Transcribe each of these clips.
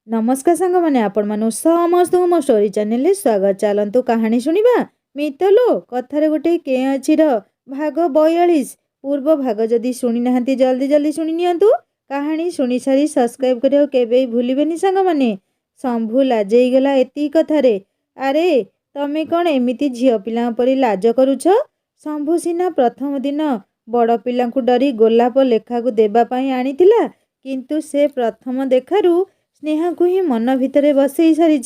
नमस्कार सांग मैंने आपण मानु समस्त मो स्टोरी चैनल स्वागत। चलतु कहानी शुणा मितलो कथार गोटे के अच्छी भाग 42 पूर्व भाग जदि शुणी ना जल्दी जल्दी शुणी नियंतु। कहानी शुणी सारी सब्सक्राइब करियो केबे भूलिबेनी सांग माने। शंभु लाजई गला एती कथारे। अरे तमे कौन एमिति झियो पिला परी लाज करूछ? शंभु सिना प्रथम दिन बड़ पिला डरी गोलाप लेखा को देबा पई आनीथिला, किंतु से प्रथम देखारू स्नेहा को ही मन भितर बसई सारी।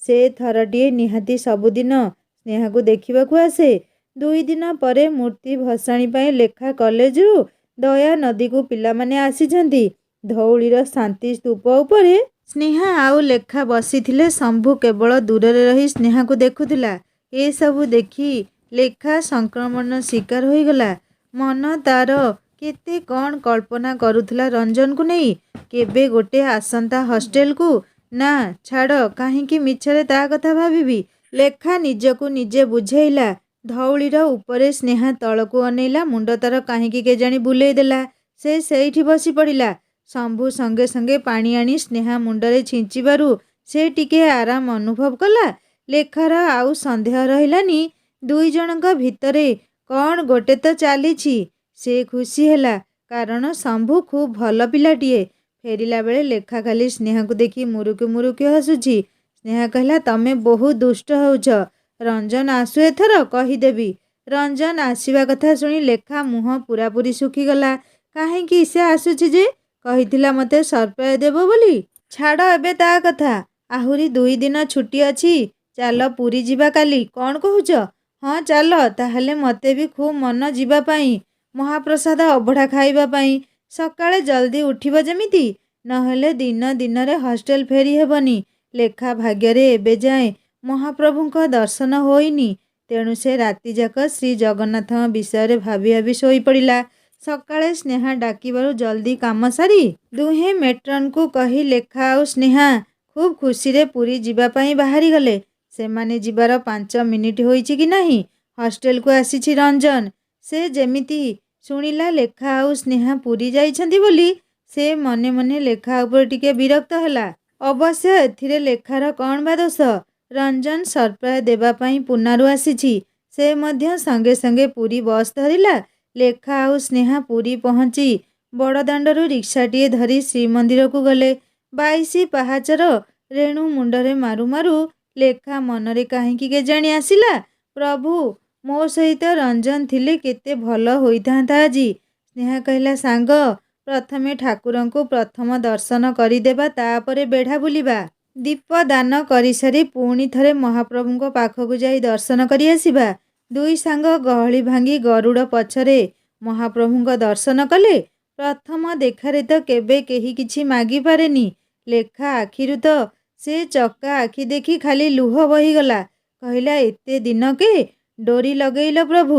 से थरटीए निहाती सबुदिन स्नेहा को देखा आसे। 2 दिन पर मूर्ति भसाणी पाई लेखा कॉलेज रु दया नदी को पिला माने आसीछंती। धौलीर शांति स्तूप उपरे स्नेहा आउ लेखा बसीथिले। शंभु केवल दूर रही स्नेहा को देखुथिला। ए सबु देखी लेखा संक्रमण शिकार हो गला। मन तार केते कौन कल्पना करुथला रंजन को नहीं। केबे गोटे आसंता हॉस्टेल को ना छाड़ कहीं मिछरे ता कथा भाभी। लेखा निजको निजे बुझेइला। धौलीर उपरे स्नेहा तलको अनेला। मुंड तार कहीं केजाणी बुलेई देला। से सेठी बसी पड़िला। शंभु संगे संगे पानी आनी स्नेहा मुंडरे छिंचिबारु से टिके आराम अनुभव कला। लेखार आउ संदेह रहिलानी। 2 जनका भितरे कौन गोटे तो चलीछि। से खुशी हैला कारण शंभु खूब भल पिलाटिए। फेरिला बेले लेखा खाली स्नेहा को देखी मुरुकी मुरुकी हसुची। स्नेहा कहला तमे बहुत दुष्ट होउछ। रंजन आसु एथर कहीदेवी। रंजन आसीबा कथा सुनी लेखा मुह पूरापूरी सुखीगला। काहेकि से आसुची जे कहिथिला मते सरप्राइज देबो बोली। छाड़ एबे ता कथा। आहुरी 2 दिन छुट्टी अछि। चल पुरी जीवा काली। कौन कहूच? हाँ चल ताहले मते भी खूब मन जीवा पाई। महाप्रसाद अभढ़ा खाइबा पाई। सकाळे जल्दी उठिब जेमिति, नहेले दिन दिन रे हॉस्टेल फेरी हेबनी। लेखा भाग्ୟରେ एबे जाए महाप्रभुଙ୍କ दर्शन होइनी। तेणु से राति जाक श्री जगन्नाथ विषय भाभी भाभी शोई पड़िला। सकाळे स्नेहा डाकिबारु जल्दी काम सारी दुहे मेट्रन को कही लेखा और स्नेहा खूब खुशी रे पुरी जीवा पाई बाहरी गले। सेमाने जीवार 5 मिनिट होइछि कि नहीं हॉस्टेल को आसीछि रंजन। से जेमिति शुणिला लेखा और स्नेहा पुरी जाइछंती बोली से मने मने लेखा ऊपर टिके विरक्त हैला। अवश्य एथिरे लेखार कौन बा दोष। रंजन सरप्राइज देबा पई पुनारु आसीछि। से मध्य संगे संगे पुरी बस धरिला। लेखा और स्नेहा पुरी पहुंची बड़दाण्डरू रिक्साटीए धरी श्रीमंदिर को गले। 22 पाहाचर रेणु मुंडरे मारु मारु लेखा मनरे काहेकि केजाणी आसिला। प्रभु मो सहित रंजन थिले केते भल होइथांता आजी। स्नेहा कहला सांग प्रथमे ठाकुरं को प्रथम दर्शन करिदेबा तापरे बेढ़ा बुलिबा। दीप दान करि सारी पुणी थरे महाप्रभुंको पाखकु जाई दर्शन करि आसिबा। 2 सांग गहली भांगी गरुड़ पछरे महाप्रभुंको दर्शन कले। प्रथम देखारे तो केबे केही किछि मागी पारेनी। लेखा आखिरु तो से चक्का आखि देखी खाली लुह बहीगला। कहला एते दिन के डोरी लगेइल प्रभु।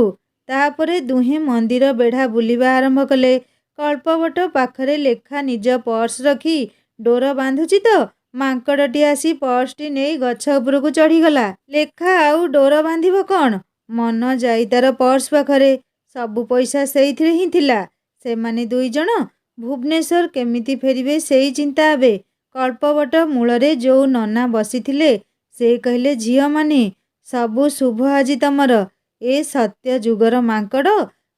तापरे दुहे मंदिर बेढ़ा बुलिबा आरंभ कले। कल्पवट पाखरे लेखा निज पर्स रखी डोर बांधुची तो मांकड़टी आसी पर्सटी नहीं गछ उपरकू चढ़ीगला। लेखा आउ डोर बांधिब कौन? मन जाई तार पर्स पाखरे। सबु पैसा सेइथिरे ही थिला। सेमाने 2 जन भुवनेश्वर केमिति फेरिबे सेई चिंता आबे। कल्पवट मूलरे जो नना बसीथिले से कहले झियो माने सबु शुभ आजी तमर। ए सत्य जुगर मांकड़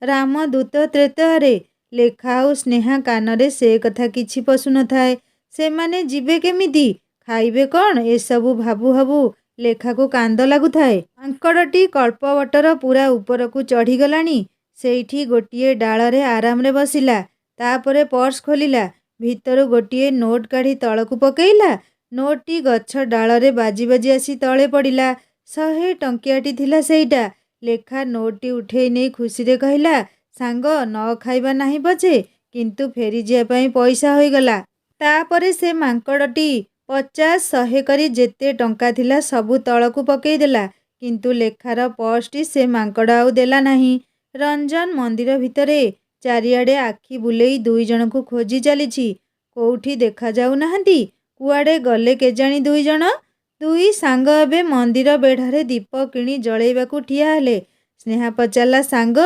रामदूत त्रेतयारे। लेखा और स्नेहा कानरे से कथा किछि पशु न थाए। से माने जीवे केमिति खाइबे कौन ए सबु भाबू भाबू लेखा को कांद लागु थाए। मांकड़टी कल्पवटर पूरा ऊपर को चढ़ी गलानी। सेठी गोटिए डालरे आराम रे बसिला। तापरे पर्स खोलिला। भितरु गोटिए नोट काढ़ी तळकू पकेइला। नोटटी गछ डालरे बाजी बाजी आसी तळे पड़िला। 100 टंकियाटी थिला सेइटा। लेखा नोटटी उठेई नहीं खुशी रे कहला सांग न खाइबा नहीं पछे किंतु फेरी जिया पई पैसा होई गला। तापरे से मांकड़टी 50-100 करी जेते टंका थिला सबु तळकू पकेई देला। किंतु लेखार पर्सटी से मांकड़ आउ देला नहीं। रंजन मंदिर भितरे चारिआडे आखि बुलेई 2 जन को खोजी चलीछि। कोउठी देखा जाऊ नाहंती। कुआडे गले केजाणी 2 जन। 2 सांग एबे मंदिर बेढ़ारे दीप किणी जळेइबाकू ठिया हेले। स्नेहा पचारला सांग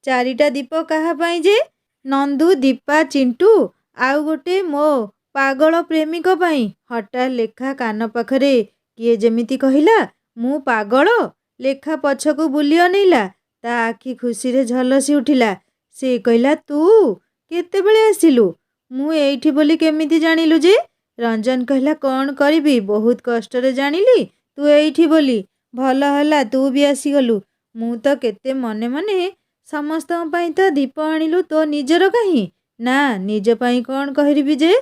4टा दीप काहा पाई जे? नंदू, दीपा, चिंटू आउ गोटे मो ପାଗଳ ପ୍ରେମିକ ପାଇଁ। ହଠାତ୍ ଲେଖା କାନ ପାଖରେ କିଏ ଯେମିତି କହିଲା, ମୁଁ ପାଗଳ? ଲେଖା ପଛକୁ ବୁଲି ଅନେଇଲା। ତା ଆଖି ଖୁସିରେ ଝଲସି ଉଠିଲା। ସେ କହିଲା, ତୁ କେତେବେଳେ ଆସିଲୁ? ମୁଁ ଏଇଠି ବୋଲି କେମିତି ଜାଣିଲୁ ଯେ? ରଞ୍ଜନ କହିଲା, କ'ଣ କରିବି, ବହୁତ କଷ୍ଟରେ ଜାଣିଲି ତୁ ଏଇଠି ବୋଲି। ଭଲ ହେଲା ତୁ ବି ଆସିଗଲୁ। ମୁଁ ତ କେତେ ମନେ ମନେ ସମସ୍ତଙ୍କ ପାଇଁ ତ ଦୀପ ଆଣିଲୁ, ତୋ ନିଜର କାହିଁ? ନା, ନିଜ ପାଇଁ କ'ଣ କରିବି ଯେ?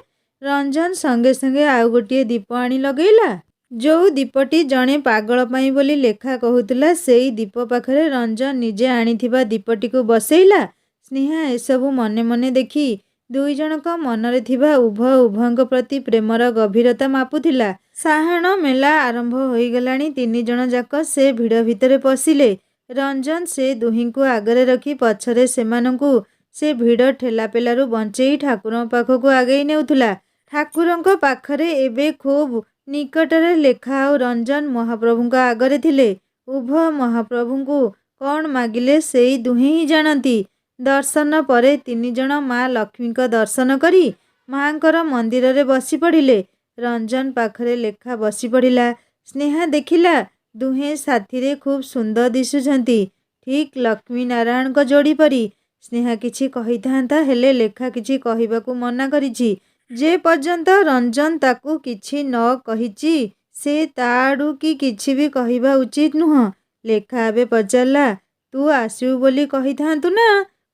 ରଞ୍ଜନ ସଙ୍ଗେ ସଙ୍ଗେ ଆଉ ଗୋଟିଏ ଦୀପ ଆଣି ଲଗେଇଲା। ଯୋଉ ଦୀପଟି ଜଣେ ପାଗଳ ପାଇଁ ବୋଲି ଲେଖା କହୁଥିଲା, ସେଇ ଦୀପ ପାଖରେ ରଞ୍ଜନ ନିଜେ ଆଣିଥିବା ଦୀପଟିକୁ ବସେଇଲା। ସ୍ନେହା ଏସବୁ ମନେ ମନେ ଦେଖି ଦୁଇ ଜଣଙ୍କ ମନରେ ଥିବା ଉଭୟଙ୍କ ପ୍ରତି ପ୍ରେମର ଗଭୀରତା ମାପୁଥିଲା। ସାହାଣ ମେଲା ଆରମ୍ଭ ହୋଇଗଲାଣି। ତିନି ଜଣ ଯାକ ସେ ଭିଡ଼ ଭିତରେ ପଶିଲେ। ରଞ୍ଜନ ସେ ଦୁହିଁଙ୍କୁ ଆଗରେ ରଖି ପଛରେ ସେମାନଙ୍କୁ ସେ ଭିଡ଼ ଠେଲାପେଲାରୁ ବଞ୍ଚେଇ ଠାକୁରଙ୍କ ପାଖକୁ ଆଗେଇ ନେଉଥିଲା। ଠାକୁରଙ୍କ ପାଖରେ ଏବେ ଖୁବ୍ ନିକଟରେ ଲେଖା ଆଉ ରଞ୍ଜନ ମହାପ୍ରଭୁଙ୍କ ଆଗରେ ଥିଲେ। ଉଭୟ ମହାପ୍ରଭୁଙ୍କୁ କ'ଣ ମାଗିଲେ ସେଇ ଦୁହେଁ ହିଁ ଜାଣନ୍ତି। ଦର୍ଶନ ପରେ ତିନି ଜଣ ମା ଲକ୍ଷ୍ମୀଙ୍କ ଦର୍ଶନ କରି ମାଙ୍କର ମନ୍ଦିରରେ ବସି ପଡ଼ିଲେ। ରଞ୍ଜନ ପାଖରେ ଲେଖା ବସି ପଡ଼ିଲା। ସ୍ନେହା ଦେଖିଲା ଦୁହେଁ ସାଥିରେ ଖୁବ୍ ସୁନ୍ଦର ଦିଶୁଛନ୍ତି, ଠିକ୍ ଲକ୍ଷ୍ମୀ ନାରାୟଣଙ୍କ ଯୋଡ଼ି ପରି। ସ୍ନେହା କିଛି କହିଥାନ୍ତା, ହେଲେ ଲେଖା କିଛି କହିବାକୁ ମନା କରିଛି। ଯେ ପର୍ଯ୍ୟନ୍ତ ରଞ୍ଜନ ତାକୁ କିଛି ନ କହିଛି, ସେ ତା ଆଡ଼ୁ କିଛି ବି କହିବା ଉଚିତ ନୁହଁ। ଲେଖା ଏବେ ପଚାରିଲା, ତୁ ଆସିବୁ ବୋଲି କହିଥାନ୍ତୁ ନା?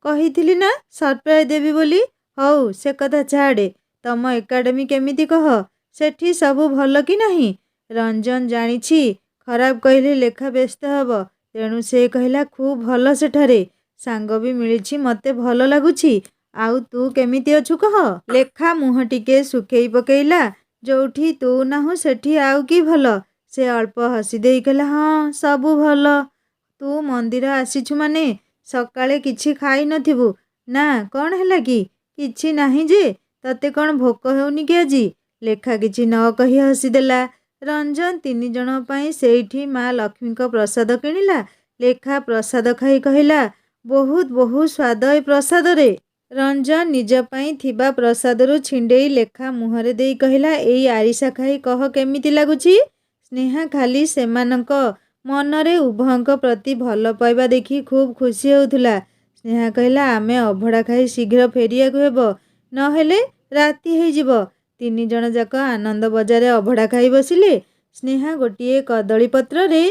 କହିଥିଲି ନା ସରପ୍ରାଇଜ୍ ଦେବି ବୋଲି। ହଉ ସେ କଥା ଛାଡ଼େ, ତମ ଏକାଡେମୀ କେମିତି କହ? ସେଠି ସବୁ ଭଲ କି ନାହିଁ? ରଞ୍ଜନ ଜାଣିଛି ଖରାପ କହିଲେ ଲେଖା ବ୍ୟସ୍ତ ହେବ, ତେଣୁ ସେ କହିଲା, ଖୁବ୍ ଭଲ ସେଠାରେ। ସାଙ୍ଗ ବି ମିଳିଛି, ମୋତେ ଭଲ ଲାଗୁଛି। ଆଉ ତୁ କେମିତି ଅଛୁ କହ? ଲେଖା ମୁହଁ ଟିକେ ଶୁଖେଇ ପକେଇଲା। ଯୋଉଠି ତୁ ନାହୁଁ ସେଠି ଆଉ କି ଭଲ? ସେ ଅଳ୍ପ ହସି ଦେଇ କହିଲା, ହଁ ସବୁ ଭଲ। ତୁ ମନ୍ଦିର ଆସିଛୁ ମାନେ ସକାଳେ କିଛି ଖାଇ ନଥିବୁ। ନା, କ'ଣ ହେଲା କି? କିଛି ନାହିଁ ଯେ, ତତେ କ'ଣ ଭୋକ ହେଉନି କି ଆଜି? ଲେଖା କିଛି ନ କହି ହସିଦେଲା। ରଞ୍ଜନ ତିନି ଜଣ ପାଇଁ ସେଇଠି ମା ଲକ୍ଷ୍ମୀଙ୍କ ପ୍ରସାଦ କିଣିଲା। ଲେଖା ପ୍ରସାଦ ଖାଇ କହିଲା, ବହୁତ ବହୁତ ସ୍ୱାଦ ଏ ପ୍ରସାଦରେ। ରଞ୍ଜନ ନିଜ ପାଇଁ ଥିବା ପ୍ରସାଦରୁ ଛିଣ୍ଡେଇ ଲେଖା ମୁହଁରେ ଦେଇ କହିଲା, ଏଇ ଆରିସା ଖାଇ କହ କେମିତି ଲାଗୁଛି? ସ୍ନେହା ଖାଲି ସେମାନଙ୍କ ମନରେ ଉଭୟଙ୍କ ପ୍ରତି ଭଲ ପାଇବା ଦେଖି ଖୁବ୍ ଖୁସି ହେଉଥିଲା। ସ୍ନେହା କହିଲା, ଆମେ ଅଭଡ଼ା ଖାଇ ଶୀଘ୍ର ଫେରିବାକୁ ହେବ, ନହେଲେ ରାତି ହେଇଯିବ। ତିନି ଜଣ ଯାକ ଆନନ୍ଦ ବଜାରରେ ଅଭଡ଼ା ଖାଇ ବସିଲେ। ସ୍ନେହା ଗୋଟିଏ କଦଳୀ ପତ୍ରରେ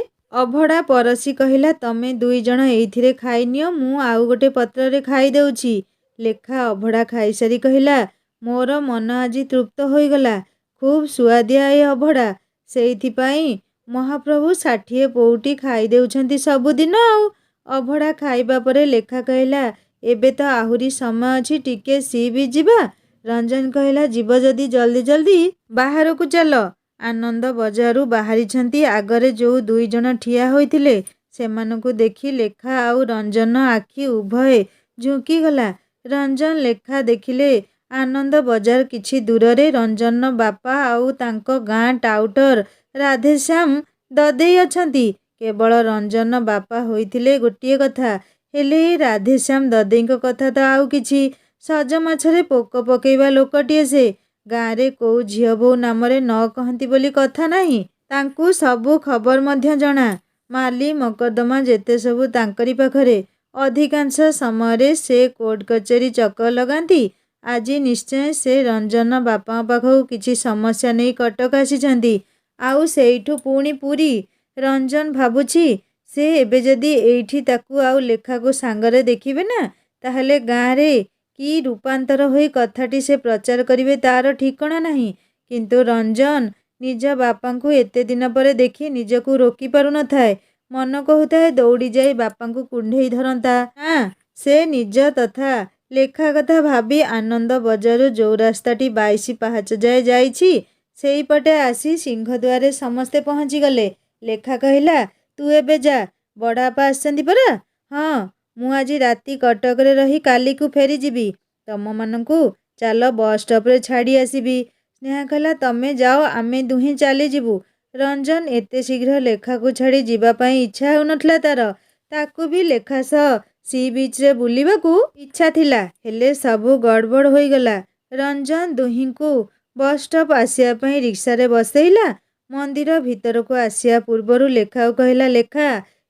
ଅଭଡ଼ା ପରସି କହିଲା, ତମେ ଦୁଇ ଜଣ ଏଇଥିରେ ଖାଇନିଅ, ମୁଁ ଆଉ ଗୋଟେ ପତ୍ରରେ ଖାଇ ଦେଉଛି। ଲେଖା ଅଭଡ଼ା ଖାଇସାରି କହିଲା, ମୋର ମନ ଆଜି ତୃପ୍ତ ହୋଇଗଲା। ଖୁବ୍ ସୁଆଦିଆ ଏ ଅଭଡ଼ା। ସେଇଥିପାଇଁ ମହାପ୍ରଭୁ 60 ପଉଟି ଖାଇ ଦେଉଛନ୍ତି ସବୁଦିନ ଆଉ। ଅଭଡ଼ା ଖାଇବା ପରେ ଲେଖା କହିଲା, ଏବେ ତ ଆହୁରି ସମୟ ଅଛି, ଟିକେ ସି ବିଚ୍ ଯିବା। ରଞ୍ଜନ କହିଲା, ଯିବ ଯଦି ଜଲ୍ଦି ଜଲ୍ଦି ବାହାରକୁ ଚାଲ। ଆନନ୍ଦ ବଜାରରୁ ବାହାରିଛନ୍ତି। ଆଗରେ ଯୋଉ ଦୁଇ ଜଣ ଠିଆ ହୋଇଥିଲେ, ସେମାନଙ୍କୁ ଦେଖି ଲେଖା ଆଉ ରଞ୍ଜନ ଆଖି ଉଭୟେ ଝୁଙ୍କିଗଲା। ରଞ୍ଜନ ଲେଖା ଦେଖିଲେ ଆନନ୍ଦ ବଜାର କିଛି ଦୂରରେ ରଞ୍ଜନର ବାପା ଆଉ ତାଙ୍କ ଗାଁ ଟାଉଟର ରାଧେଶ୍ୟାମ ଦଦେଇ ଅଛନ୍ତି। କେବଳ ରଞ୍ଜନର ବାପା ହୋଇଥିଲେ ଗୋଟିଏ କଥା, ହେଲେ ଏ ରାଧେଶ୍ୟାମ ଦଦେଇଙ୍କ କଥା ତ ଆଉ କିଛି। ସଜମାଛରେ ପୋକ ପକେଇବା ଲୋକଟିଏ ସେ। ଗାଁରେ କୋଉ ଝିଅ ବୋଉ ନାମରେ ନ କହନ୍ତି ବୋଲି କଥା ନାହିଁ। ତାଙ୍କୁ ସବୁ ଖବର ମଧ୍ୟ ଜଣା। ମାଲି ମକଦ୍ଦମା ଯେତେ ସବୁ ତାଙ୍କରି ପାଖରେ। ଅଧିକାଂଶ ସମୟରେ ସେ କୋର୍ଟ କଚେରୀ ଚକ୍କର ଲଗାନ୍ତି। ଆଜି ନିଶ୍ଚୟ ସେ ରଞ୍ଜନ ବାପାଙ୍କ ପାଖକୁ କିଛି ସମସ୍ୟା ନେଇ କଟକ ଆସିଛନ୍ତି, ଆଉ ସେଇଠୁ ପୁଣି ପୁରୀ। ରଞ୍ଜନ ଭାବୁଛି, ସେ ଏବେ ଯଦି ଏଇଠି ତାକୁ ଆଉ ଲେଖାକୁ ସାଙ୍ଗରେ ଦେଖିବେ ନା, ତାହେଲେ ଗାଁରେ କି ରୂପାନ୍ତର ହୋଇ କଥାଟି ସେ ପ୍ରଚାର କରିବେ ତାର ଠିକଣା ନାହିଁ। କିନ୍ତୁ ରଞ୍ଜନ ନିଜ ବାପାଙ୍କୁ ଏତେ ଦିନ ପରେ ଦେଖି ନିଜକୁ ରୋକି ପାରୁନଥାଏ। ମନ କହୁଥାଏ ଦୌଡ଼ି ଯାଇ ବାପାଙ୍କୁ କୁଣ୍ଢେଇ ଧରନ୍ତା। ନା, ସେ ନିଜ ତଥା ଲେଖା କଥା ଭାବି ଆନନ୍ଦ ବଜାରରୁ ଯୋଉ ରାସ୍ତାଟି 22 ପାହାଚ ଯାଏ ଯାଇଛି, ସେଇପଟେ ଆସି ସିଂହଦୁଆରରେ ସମସ୍ତେ ପହଞ୍ଚିଗଲେ। ଲେଖା କହିଲା, ତୁ ଏବେ ଯା, ବଡ଼ବାପା ଆସିଛନ୍ତି ପରା? ହଁ, ମୁଁ ଆଜି ରାତି କଟକରେ ରହି କାଲିକୁ ଫେରିଯିବି। ତମମାନଙ୍କୁ ଚାଲ ବସ୍ ଷ୍ଟପରେ ଛାଡ଼ି ଆସିବି। ସ୍ନେହା କହିଲା, ତମେ ଯାଅ, ଆମେ ଦୁହେଁ ଚାଲିଯିବୁ। ରଞ୍ଜନ ଏତେ ଶୀଘ୍ର ଲେଖାକୁ ଛାଡ଼ି ଯିବା ପାଇଁ ଇଚ୍ଛା ହେଉନଥିଲା ତାର। ତାକୁ ବି ଲେଖା ସହ ସି ବିଚ୍ରେ ବୁଲିବାକୁ ଇଚ୍ଛା ଥିଲା, ହେଲେ ସବୁ ଗଡ଼ବଡ଼ ହୋଇଗଲା। ରଞ୍ଜନ ଦୁହିଁଙ୍କୁ ବସ୍ ଷ୍ଟପ୍ ଆସିବା ପାଇଁ ରିକ୍ସାରେ ବସେଇଲା। ମନ୍ଦିର ଭିତରକୁ ଆସିବା ପୂର୍ବରୁ ଲେଖାକୁ କହିଲା, ଲେଖା,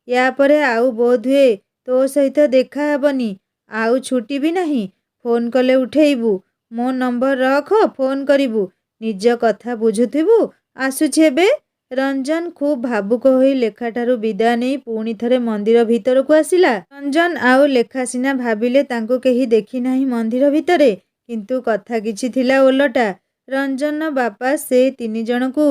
ୟା ପରେ ଆଉ ବୋଧହୁଏ ତୋ ସହିତ ଦେଖା ହେବନି, ଆଉ ଛୁଟି ବି ନାହିଁ। ଫୋନ୍ କଲେ ଉଠେଇବୁ, ମୋ ନମ୍ବର ରଖ, ଫୋନ୍ କରିବୁ, ନିଜ କଥା ବୁଝୁଥିବୁ। ଆସୁଛି ଏବେ। ରଞ୍ଜନ ଖୁବ୍ ଭାବୁକ ହୋଇ ଲେଖାଠାରୁ ବିଦାୟ ନେଇ ପୁଣି ଥରେ ମନ୍ଦିର ଭିତରକୁ ଆସିଲା। ରଞ୍ଜନ ଆଉ ଲେଖା ସିନା ଭାବିଲେ ତାଙ୍କୁ କେହି ଦେଖି ନାହିଁ ମନ୍ଦିର ଭିତରେ, କିନ୍ତୁ କଥା କିଛି ଥିଲା ଓଲଟା। ରଞ୍ଜନର ବାପା ସେ ତିନି ଜଣଙ୍କୁ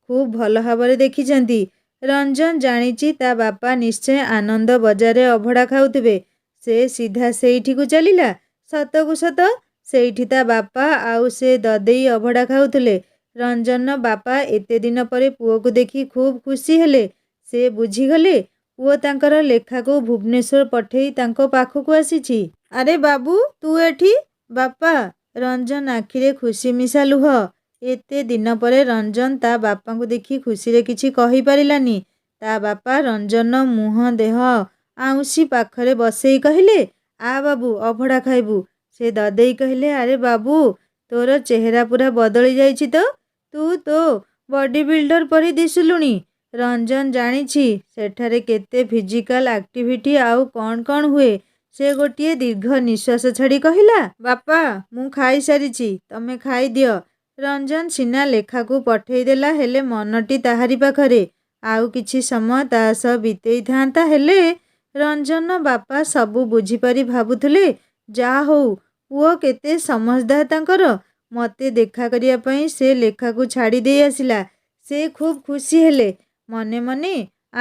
ଖୁବ୍ ଭଲ ଭାବରେ ଦେଖିଛନ୍ତି। ରଞ୍ଜନ ଜାଣିଛି ତା ବାପା ନିଶ୍ଚୟ ଆନନ୍ଦ ବଜାରରେ ଅଭଡ଼ା ଖାଉଥିବେ। ସେ ସିଧା ସେଇଠିକୁ ଚାଲିଲା। ସତକୁ ସତ ସେଇଠି ତା ବାପା ଆଉ ସେ ଦଦେଇ ଅଭଡ଼ା ଖାଉଥିଲେ। ରଞ୍ଜନର ବାପା ଏତେ ଦିନ ପରେ ପୁଅକୁ ଦେଖି ଖୁବ୍ ଖୁସି ହେଲେ। ସେ ବୁଝିଗଲେ ପୁଅ ତାଙ୍କର ଲେଖାକୁ ଭୁବନେଶ୍ୱର ପଠେଇ ତାଙ୍କ ପାଖକୁ ଆସିଛି। ଆରେ ବାବୁ, ତୁ ଏଠି? ବାପା! ରଞ୍ଜନ ଆଖିରେ ଖୁସି ମିଶା ଲୁହ। ଏତେ ଦିନ ପରେ ରଞ୍ଜନ ତା ବାପାଙ୍କୁ ଦେଖି ଖୁସିରେ କିଛି କହିପାରିଲାନି। ତା ବାପା ରଞ୍ଜନର ମୁହଁ ଦେହ ଆଉଁସି ପାଖରେ ବସେଇ କହିଲେ, ଆ ବାବୁ, ଅଭଡ଼ା ଖାଇବୁ। ସେ ଦଦେଇ କହିଲେ, ଆରେ ବାବୁ, ତୋର ଚେହେରା ପୁରା ବଦଳି ଯାଇଛି ତ। ତୁ ତୋ ବଡି ବିଲ୍ଡର ପରି ଦିଶିଲୁଣି। ରଞ୍ଜନ ଜାଣିଛି ସେଠାରେ କେତେ ଫିଜିକାଲ ଆକ୍ଟିଭିଟି ଆଉ କ'ଣ କ'ଣ ହୁଏ। ସେ ଗୋଟିଏ ଦୀର୍ଘ ନିଶ୍ୱାସ ଛାଡ଼ି କହିଲା, ବାପା, ମୁଁ ଖାଇସାରିଛି, ତମେ ଖାଇଦିଅ। ରଞ୍ଜନ ସିନା ଲେଖାକୁ ପଠେଇଦେଲା, ହେଲେ ମନଟି ତାହାରି ପାଖରେ। ଆଉ କିଛି ସମୟ ତା ସହ ବିତେଇଥାନ୍ତା, ହେଲେ ରଞ୍ଜନର ବାପା ସବୁ ବୁଝିପାରି ଭାବୁଥିଲେ, ଯାହା ହଉ, ପୁଅ କେତେ ସମଝଦାର ତାଙ୍କର। ମୋତେ ଦେଖା କରିବା ପାଇଁ ସେ ଲେଖାକୁ ଛାଡ଼ି ଦେଇ ଆସିଲା। ସେ ଖୁବ୍ ଖୁସି ହେଲେ। ମନେ ମନେ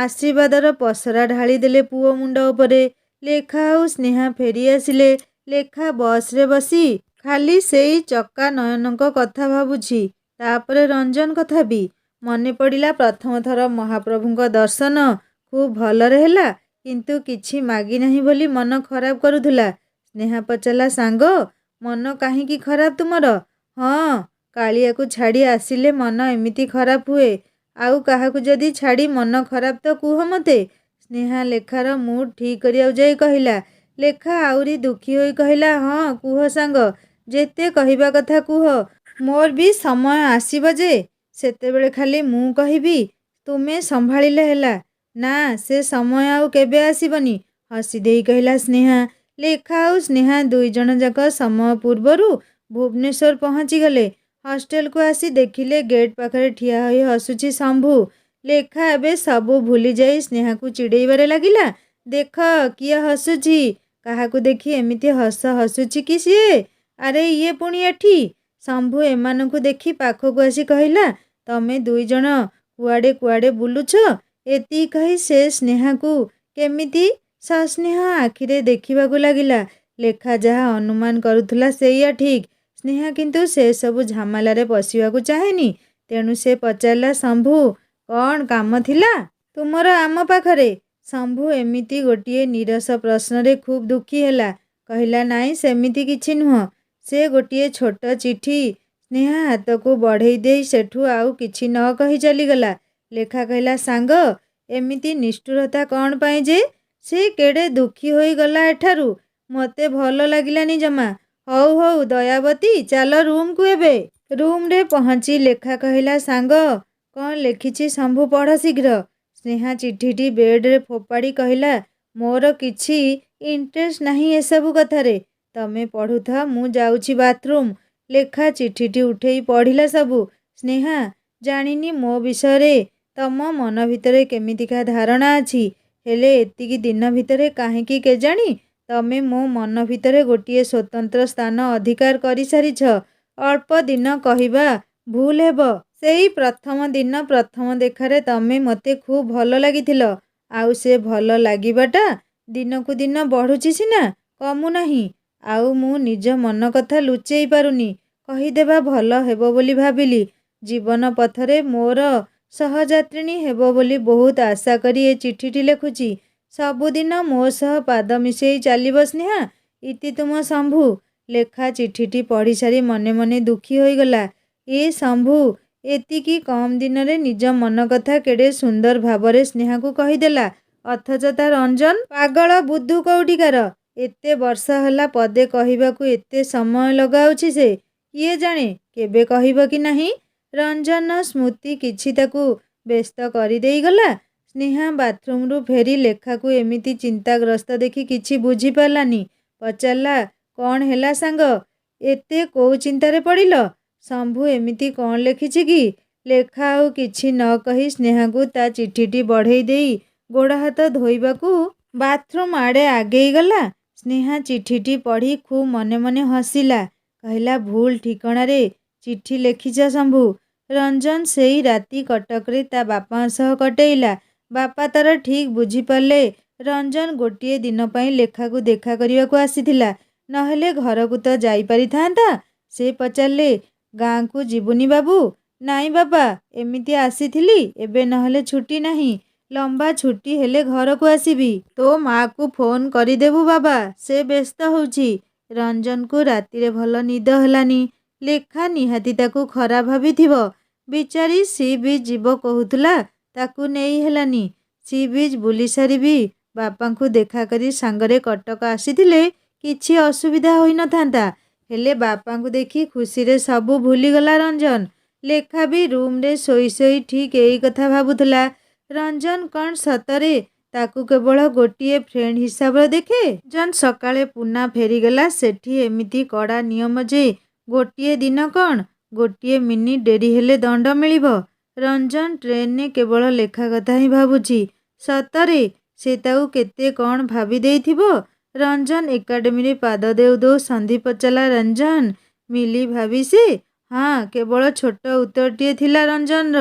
ଆଶୀର୍ବାଦର ପସରା ଢାଳି ଦେଲେ ପୁଅ ମୁଣ୍ଡ ଉପରେ। ଲେଖା ଆଉ ସ୍ନେହା ଫେରି ଆସିଲେ। ଲେଖା ବସ୍ରେ ବସି ଖାଲି ସେଇ ଚକା ନୟନଙ୍କ କଥା ଭାବୁଛି। ତାପରେ ରଞ୍ଜନ କଥା ବି। ମନେ ପଡ଼ିଲା ପ୍ରଥମ ଥର ମହାପ୍ରଭୁଙ୍କ ଦର୍ଶନ ଖୁବ୍ ଭଲରେ ହେଲା, କିନ୍ତୁ କିଛି ମାଗି ନାହିଁ ବୋଲି ମନ ଖରାପ କରୁଥିଲା। ସ୍ନେହା ପଚାରିଲା, ସାଙ୍ଗ, ମନ କାହିଁକି ଖରାପ ତୁମର? ହଁ, କାଳିଆକୁ ଛାଡ଼ି ଆସିଲେ ମନ ଏମିତି ଖରାପ ହୁଏ। ଆଉ କାହାକୁ ଯଦି ଛାଡ଼ି ମନ ଖରାପ ତ କୁହ ମୋତେ। ସ୍ନେହା ଲେଖାର ମୁଡ୍ ଠିକ୍ କରିବାକୁ ଯାଇ କହିଲା। ଲେଖା ଆହୁରି ଦୁଃଖୀ ହୋଇ କହିଲା, ହଁ କୁହ ସାଙ୍ଗ, ଯେତେ କହିବା କଥା କୁହ। ମୋର ବି ସମୟ ଆସିବ ଯେ ସେତେବେଳେ ଖାଲି ମୁଁ କହିବି, ତୁମେ ସମ୍ଭାଳିଲେ ହେଲା। ନା, ସେ ସମୟ ଆଉ କେବେ ଆସିବନି, ହସି ଦେଇ କହିଲା ସ୍ନେହା। ଲେଖା ଆଉ ସ୍ନେହା ଦୁଇ ଜଣ ଯାକ ସମୟ ପୂର୍ବରୁ ଭୁବନେଶ୍ୱର ପହଞ୍ଚିଗଲେ। ହଷ୍ଟେଲକୁ ଆସି ଦେଖିଲେ ଗେଟ୍ ପାଖରେ ଠିଆ ହୋଇ ହସୁଛି ଶମ୍ଭୁ। ଲେଖା ଏବେ ସବୁ ଭୁଲିଯାଇ ସ୍ନେହାକୁ ଚିଡ଼େଇବାରେ ଲାଗିଲା। ଦେଖ କିଏ ହସୁଛି, କାହାକୁ ଦେଖି ଏମିତି ହସ ହସୁଛି କି ସିଏ? ଆରେ ଇଏ ପୁଣି ଏଠି। ଶମ୍ଭୁ ଏମାନଙ୍କୁ ଦେଖି ପାଖକୁ ଆସି କହିଲା, ତମେ ଦୁଇ ଜଣ କୁଆଡ଼େ କୁଆଡ଼େ ବୁଲୁଛ? ଏତିକି କହି ସେ ସ୍ନେହାକୁ କେମିତି ସସ୍ନେହ ଆଖିରେ ଦେଖିବାକୁ ଲାଗିଲା। ଲେଖା ଯାହା ଅନୁମାନ କରୁଥିଲା ସେଇଆ ଠିକ୍। ସ୍ନେହା କିନ୍ତୁ ସେସବୁ ଝାମେଲାରେ ପଶିବାକୁ ଚାହେଁନି। ତେଣୁ ସେ ପଚାରିଲା, ଶମ୍ଭୁ, କ'ଣ କାମ ଥିଲା ତୁମର ଆମ ପାଖରେ? ଶମ୍ଭୁ ଏମିତି ଗୋଟିଏ ନିରସ ପ୍ରଶ୍ନରେ ଖୁବ୍ ଦୁଃଖୀ ହେଲା। କହିଲା, ନାଇଁ, ସେମିତି କିଛି ନୁହଁ। ସେ ଗୋଟିଏ ଛୋଟ ଚିଠି ସ୍ନେହା ହାତକୁ ବଢ଼େଇ ଦେଇ ସେଠୁ ଆଉ କିଛି ନ କହି ଚାଲିଗଲା। ଲେଖା କହିଲା, ସାଙ୍ଗ, ଏମିତି ନିଷ୍ଠୁରତା କ'ଣ ପାଇଁ ଯେ? ସେ କେଡ଼େ ଦୁଃଖୀ ହୋଇଗଲା ଏଠାରୁ। ମୋତେ ଭଲ ଲାଗିଲାନି ଜମା। ହଉ ହଉ ଦୟାବତୀ, ଚାଲ ରୁମ୍କୁ ଏବେ। ରୁମ୍ରେ ପହଞ୍ଚି ଲେଖା କହିଲା, ସାଙ୍ଗ, କ'ଣ ଲେଖିଛି ଶମ୍ଭୁ ପଢ଼ ଶୀଘ୍ର। ସ୍ନେହା ଚିଠିଟି ବେଡ୍ରେ ଫୋପାଡ଼ି କହିଲା, ମୋର କିଛି ଇଣ୍ଟରେଷ୍ଟ ନାହିଁ ଏସବୁ କଥାରେ। ତମେ ପଢ଼ୁଥାଅ, ମୁଁ ଯାଉଛି ବାଥରୁମ୍। ଲେଖା ଚିଠିଟି ଉଠେଇ ପଢ଼ିଲା ସବୁ। ସ୍ନେହା, ଜାଣିନି ମୋ ବିଷୟରେ ତମ ମନ ଭିତରେ କେମିତିକା ଧାରଣା ଅଛି, ହେଲେ ଏତିକି ଦିନ ଭିତରେ କାହିଁକି କେଜାଣି ତମେ ମୋ ମନ ଭିତରେ ଗୋଟିଏ ସ୍ୱତନ୍ତ୍ର ସ୍ଥାନ ଅଧିକାର କରିସାରିଛ। ଅଳ୍ପ ଦିନ କହିବା ଭୁଲ ହେବ। ସେଇ ପ୍ରଥମ ଦିନ ପ୍ରଥମ ଦେଖାରେ ତମେ ମୋତେ ଖୁବ୍ ଭଲ ଲାଗିଥିଲ। ଆଉ ସେ ଭଲ ଲାଗିବାଟା ଦିନକୁ ଦିନ ବଢ଼ୁଛି ସିନା, କମୁନାହିଁ। ଆଉ ମୁଁ ନିଜ ମନ କଥା ଲୁଚେଇ ପାରୁନି। କହିଦେବା ଭଲ ହେବ ବୋଲି ଭାବିଲି। ଜୀବନ ପଥରେ ମୋର ସହଯାତ୍ରିଣୀ ହେବ ବୋଲି ବହୁତ ଆଶା କରି ଏ ଚିଠିଟି ଲେଖୁଛି। ସବୁଦିନ ମୋ ସହ ପାଦ ମିଶେଇ ଚାଲିବ ସ୍ନେହା। ଇତି ତୁମ ଶମ୍ଭୁ। ଲେଖା ଚିଠିଟି ପଢ଼ିସାରି ମନେ ମନେ ଦୁଃଖୀ ହୋଇଗଲା। ଏ ଶମ୍ଭୁ ଏତିକି କମ୍ ଦିନରେ ନିଜ ମନ କଥା କେଡ଼େ ସୁନ୍ଦର ଭାବରେ ସ୍ନେହାକୁ କହିଦେଲା। ଅଥଚ ତା ରଞ୍ଜନ ପାଗଳ ବୁଦ୍ଧୁ କୋଉଠିକାର। ଏତେ ବର୍ଷ ହେଲା ପଦେ କହିବାକୁ ଏତେ ସମୟ ଲଗାଉଛି ସେ। କିଏ ଜାଣେ କେବେ କହିବ କି ନାହିଁ। ରଞ୍ଜନର ସ୍ମୃତି କିଛି ତାକୁ ବ୍ୟସ୍ତ କରିଦେଇଗଲା। ସ୍ନେହା ବାଥରୁମରୁ ଫେରି ଲେଖାକୁ ଏମିତି ଚିନ୍ତାଗ୍ରସ୍ତ ଦେଖି କିଛି ବୁଝିପାରିଲାନି। ପଚାରିଲା, କ'ଣ ହେଲା ସାଙ୍ଗ? ଏତେ କୋଉ ଚିନ୍ତାରେ ପଡ଼ିଲ? ଶମ୍ଭୁ ଏମିତି କ'ଣ ଲେଖିଛି କି? ଲେଖା ଆଉ କିଛି ନ କହି ସ୍ନେହାକୁ ତା ଚିଠିଟି ବଢ଼େଇ ଦେଇ ଗୋଡ଼ ହାତ ଧୋଇବାକୁ ବାଥରୁମ୍ ଆଡ଼େ ଆଗେଇ ଗଲା। ସ୍ନେହା ଚିଠିଟି ପଢ଼ି ଖୁବ୍ ମନେ ମନେ ହସିଲା। କହିଲା, ଭୁଲ ଠିକଣାରେ ଚିଠି ଲେଖିଛ ଶମ୍ଭୁ। ରଞ୍ଜନ ସେଇ ରାତି କଟକରେ ତା ବାପାଙ୍କ ସହ କଟେଇଲା। ବାପା ତାର ଠିକ୍ ବୁଝିପାରିଲେ ରଞ୍ଜନ ଗୋଟିଏ ଦିନ ପାଇଁ ଲେଖାକୁ ଦେଖା କରିବାକୁ ଆସିଥିଲା, ନହେଲେ ଘରକୁ ତ ଯାଇପାରିଥାନ୍ତା। ସେ ପଚାରିଲେ, ଗାଁକୁ ଯିବୁନି ବାବୁ? ନାଇଁ ବାପା, ଏମିତି ଆସିଥିଲି, ଏବେ ନହେଲେ ଛୁଟି ନାହିଁ। ଲମ୍ବା ଛୁଟି ହେଲେ ଘରକୁ ଆସିବି। ତୋ ମାଆକୁ ଫୋନ୍ କରିଦେବୁ ବାବା, ସେ ବ୍ୟସ୍ତ ହେଉଛି। ରଞ୍ଜନକୁ ରାତିରେ ଭଲ ନିଦ ହେଲାନି। ଲେଖା ନିହାତି ତାକୁ ଖରାପ ଭାବିଥିବ। ବିଚାରୀ ସି ବିଚ୍ ଯିବ କହୁଥିଲା, ତାକୁ ନେଇ ହେଲାନି। ସି ବିଚ୍ ବୁଲି ସାରିବି ବାପାଙ୍କୁ ଦେଖା କରି ସାଙ୍ଗରେ କଟକ ଆସିଥିଲେ କିଛି ଅସୁବିଧା ହୋଇନଥାନ୍ତା। ହେଲେ ବାପାଙ୍କୁ ଦେଖି ଖୁସିରେ ସବୁ ଭୁଲିଗଲା ରଞ୍ଜନ। ଲେଖା ବି ରୁମ୍ରେ ଶୋଇ ଶୋଇ ଠିକ୍ ଏଇ କଥା ଭାବୁଥିଲା। ରଞ୍ଜନ କ'ଣ ସତରେ ତାକୁ କେବଳ ଗୋଟିଏ ଫ୍ରେଣ୍ଡ ହିସାବରେ ଦେଖେ? ରଞ୍ଜନ ସକାଳେ ପୁନା ଫେରିଗଲା। ସେଠି ଏମିତି କଡ଼ା ନିୟମ ଯେ ଗୋଟିଏ ଦିନ କ'ଣ, ଗୋଟିଏ ମିନିଟ୍ ଡେରି ହେଲେ ଦଣ୍ଡ ମିଳିବ। ରଞ୍ଜନ ଟ୍ରେନ୍ରେ କେବଳ ଲେଖା କଥା ହିଁ ଭାବୁଛି। ସତରେ ସେ ତାକୁ କେତେ କ'ଣ ଭାବି ଦେଇଥିବ। ରଞ୍ଜନ ଏକାଡେମୀରେ ପାଦ ଦେଉ ଦେଉ ସନ୍ଦୀପ ପଚାରିଲା, ରଞ୍ଜନ, ମିଲି ଭାବି ସେ? ହଁ, କେବଳ ଛୋଟ ଉତ୍ତରଟିଏ ଥିଲା ରଞ୍ଜନର।